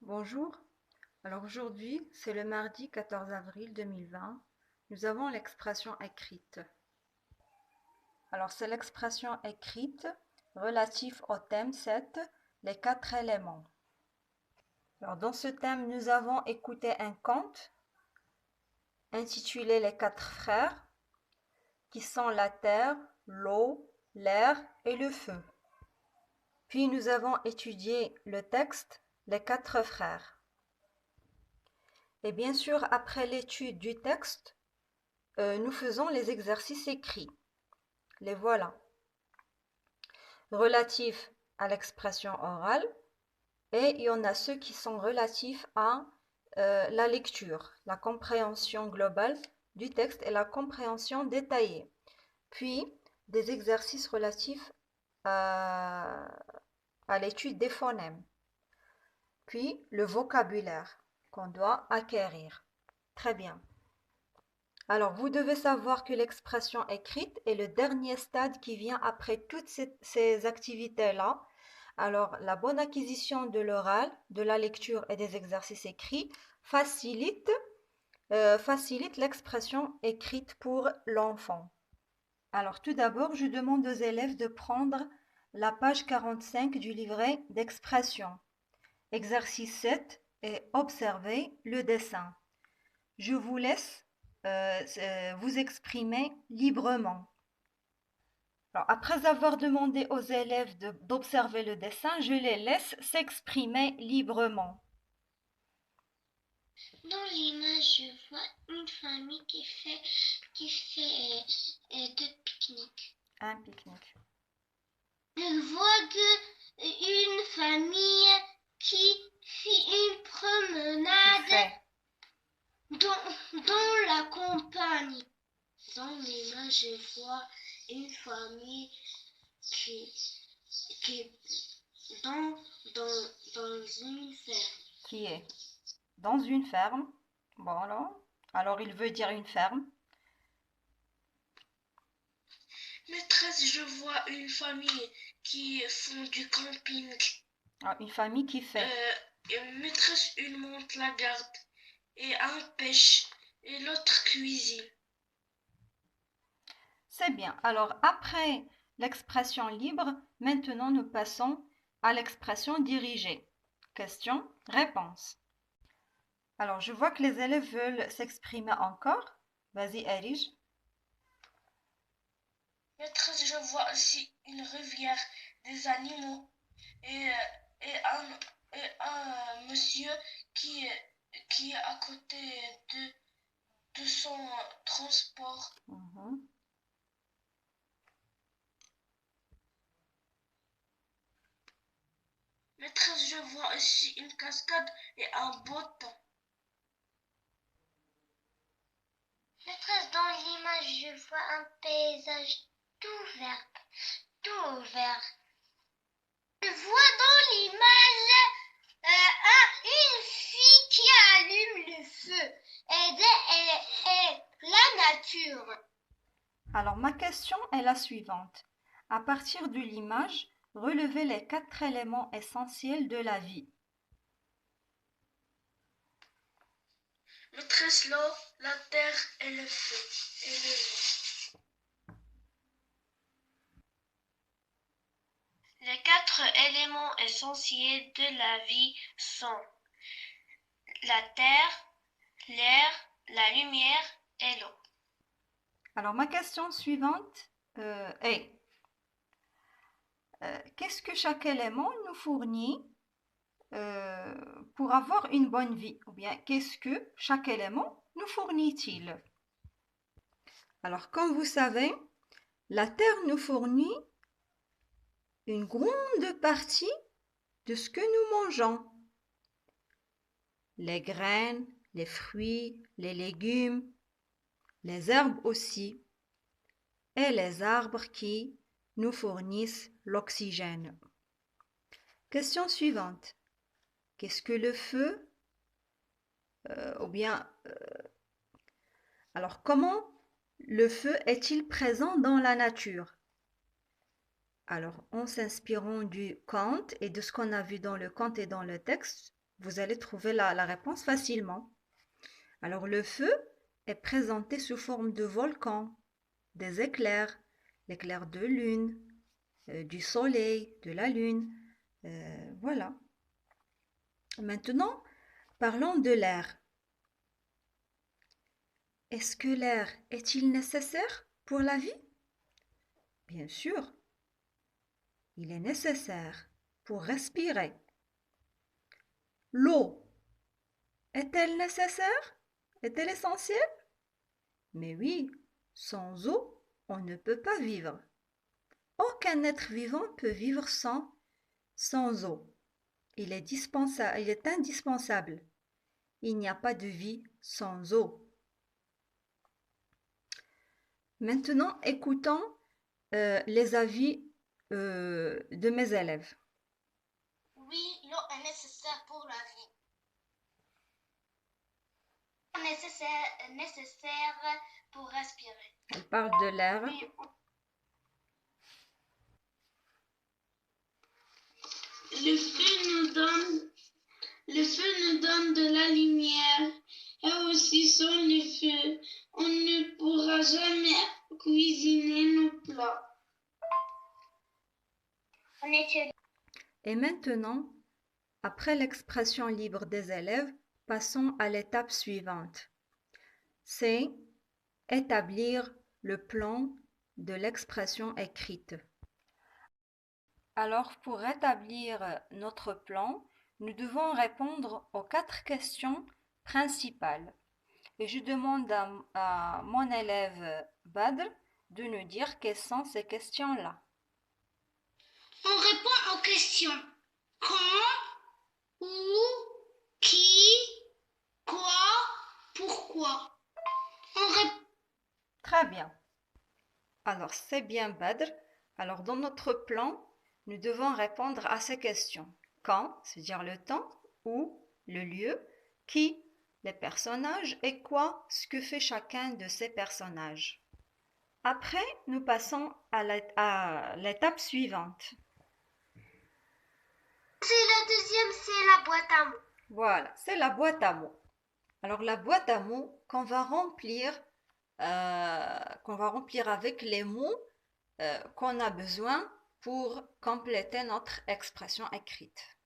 Bonjour, alors aujourd'hui c'est le mardi 14 avril 2020, nous avons l'expression écrite. Alors c'est l'expression écrite relative au thème 7, les 4 éléments. Alors dans ce thème nous avons écouté un conte intitulé Les 4 frères qui sont la terre, l'eau, l'air et le feu. Puis nous avons étudié le texte Les 4 frères. Et bien sûr, après l'étude du texte, nous faisons les exercices écrits. Les voilà. Relatifs à l'expression orale, et il y en a ceux qui sont relatifs à la lecture, la compréhension globale du texte et la compréhension détaillée. Puis, des exercices relatifs à l'étude des phonèmes. Puis, le vocabulaire qu'on doit acquérir. Très bien. Alors, vous devez savoir que l'expression écrite est le dernier stade qui vient après toutes ces activités-là. Alors, la bonne acquisition de l'oral, de la lecture et des exercices écrits facilite l'expression écrite pour l'enfant. Alors, tout d'abord, je demande aux élèves de prendre la page 45 du livret d'expression. Exercice 7 et observez le dessin. Je vous laisse vous exprimer librement. Alors, après avoir demandé aux élèves d'observer le dessin, je les laisse s'exprimer librement. Dans l'image, je vois une famille qui fait de pique-nique. Un pique-nique. Je vois une famille qui fait une promenade dans la campagne. Dans l'image, je vois une famille qui dans une ferme. Qui est dans une ferme. Voilà. Alors, il veut dire une ferme. Maîtresse, je vois une famille qui font du camping. Ah, une famille qui fait. Maîtresse, une monte la garde et un pêche et l'autre cuisine. C'est bien. Alors, après l'expression libre, maintenant nous passons à l'expression dirigée. Question, réponse. Alors, je vois que les élèves veulent s'exprimer encore. Vas-y, Erige. Maîtresse, je vois aussi une rivière, des animaux et un monsieur qui est à côté de son transport. Maîtresse, je vois aussi une cascade et un beau temps. Maîtresse, dans l'image, je vois un paysage tout vert. Je vois dans l'image une fille qui allume le feu et la nature. Alors, ma question est la suivante. À partir de l'image, relevez les 4 éléments essentiels de la vie. Maîtresse, l'eau, la terre et le feu et le vent. Les 4 éléments essentiels de la vie sont la terre, l'air, la lumière et l'eau. Alors, ma question suivante est qu'est-ce que chaque élément nous fournit pour avoir une bonne vie? Ou bien, qu'est-ce que chaque élément nous fournit-il? Alors, comme vous savez, la Terre nous fournit une grande partie de ce que nous mangeons. Les graines, les fruits, les légumes, les herbes aussi, et les arbres qui nous fournissent l'oxygène. Question suivante. Qu'est-ce que le feu? Alors, comment le feu est-il présent dans la nature? Alors, en s'inspirant du conte et de ce qu'on a vu dans le conte et dans le texte, vous allez trouver la réponse facilement. Alors le feu est présenté sous forme de volcan, des éclairs, l'éclair de lune, du soleil, de la lune. Voilà. Maintenant, parlons de l'air. Est-ce que l'air est-il nécessaire pour la vie? Bien sûr, il est nécessaire pour respirer. L'eau est-elle nécessaire? Est-elle essentielle? Mais oui, sans eau, on ne peut pas vivre. Aucun être vivant peut vivre sans eau. Il est indispensable. Il n'y a pas de vie sans eau. Maintenant, écoutons les avis de mes élèves. Oui, l'eau est nécessaire pour la vie. Nécessaire pour respirer. Elle parle de l'air. Oui. Le feu nous donne de la lumière. Et aussi sans le feu, on ne pourra jamais cuisiner nos plats. Et maintenant, après l'expression libre des élèves, passons à l'étape suivante. C'est établir le plan de l'expression écrite. Alors, pour établir notre plan, nous devons répondre aux 4 questions principales. Et je demande à mon élève Badr de nous dire quelles sont ces questions-là. On répond aux questions quand, où, qui, quoi, pourquoi. Très bien. Alors, c'est bien Badr. Alors, dans notre plan, nous devons répondre à ces questions. Quand, c'est-à-dire le temps, où, le lieu, qui, les personnages et quoi, ce que fait chacun de ces personnages. Après, nous passons à l'étape suivante. C'est la deuxième, c'est la boîte à mots. Voilà, c'est la boîte à mots. Alors, la boîte à mots qu'on va remplir avec les mots qu'on a besoin pour compléter notre expression écrite.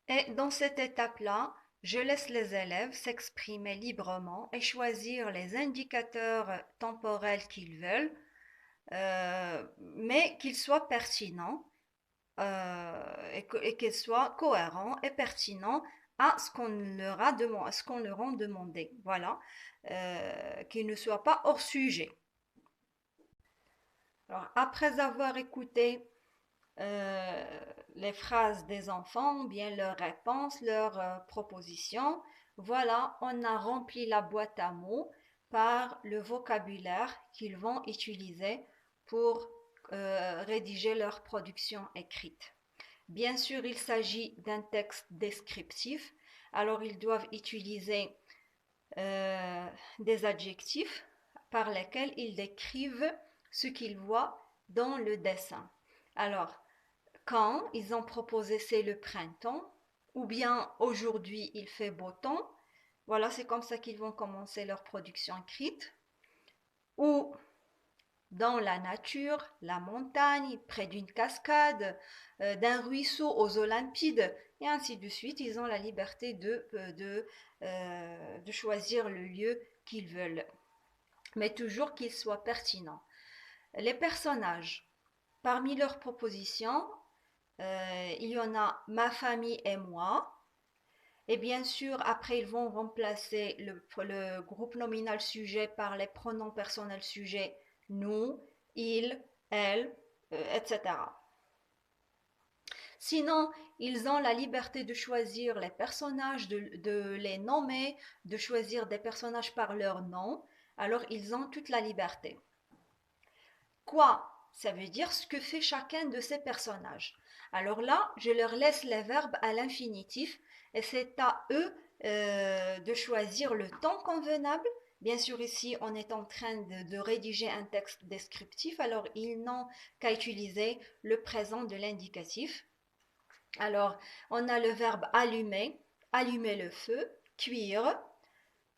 Et dans cette étape-là, je laisse les élèves s'exprimer librement et choisir les indicateurs temporels qu'ils veulent, mais qu'ils soient pertinents et qu'ils soient cohérents et pertinents à ce qu'on leur a demandé. Voilà, qu'ils ne soient pas hors sujet. Alors, après avoir écouté les phrases des enfants, bien leurs réponses, leurs propositions, voilà, on a rempli la boîte à mots par le vocabulaire qu'ils vont utiliser pour rédiger leur production écrite. Bien sûr, il s'agit d'un texte descriptif, alors ils doivent utiliser des adjectifs par lesquels ils décrivent ce qu'ils voient dans le dessin. Alors, quand ils ont proposé c'est le printemps, ou bien aujourd'hui il fait beau temps, voilà, c'est comme ça qu'ils vont commencer leur production écrite. Ou dans la nature, la montagne, près d'une cascade, d'un ruisseau aux Olympides, et ainsi de suite. Ils ont la liberté de choisir le lieu qu'ils veulent, mais toujours qu'il soit pertinent. Les personnages, parmi leurs propositions, il y en a ma famille et moi. Et bien sûr, après, ils vont remplacer le groupe nominal sujet par les pronoms personnels sujets nous, il, elle, etc. Sinon, ils ont la liberté de choisir les personnages, de les nommer, de choisir des personnages par leur nom. Alors, ils ont toute la liberté. Quoi? Ça veut dire ce que fait chacun de ces personnages. Alors là, je leur laisse les verbes à l'infinitif et c'est à eux de choisir le temps convenable. Bien sûr, ici, on est en train de rédiger un texte descriptif, alors ils n'ont qu'à utiliser le présent de l'indicatif. Alors, on a le verbe allumer, allumer le feu, cuire,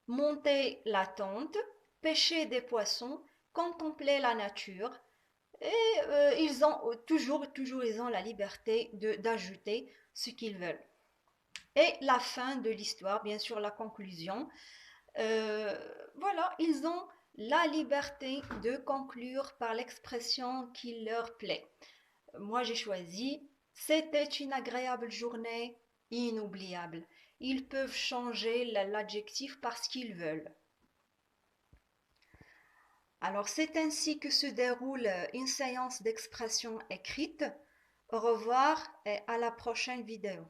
monter la tente, pêcher des poissons, contempler la nature. Et ils ont toujours, ils ont la liberté d'ajouter ce qu'ils veulent. Et la fin de l'histoire, bien sûr, la conclusion. Voilà, ils ont la liberté de conclure par l'expression qui leur plaît. Moi, j'ai choisi c'était une agréable journée, inoubliable. Ils peuvent changer l'adjectif parce qu'ils veulent. Alors, c'est ainsi que se déroule une séance d'expression écrite. Au revoir et à la prochaine vidéo.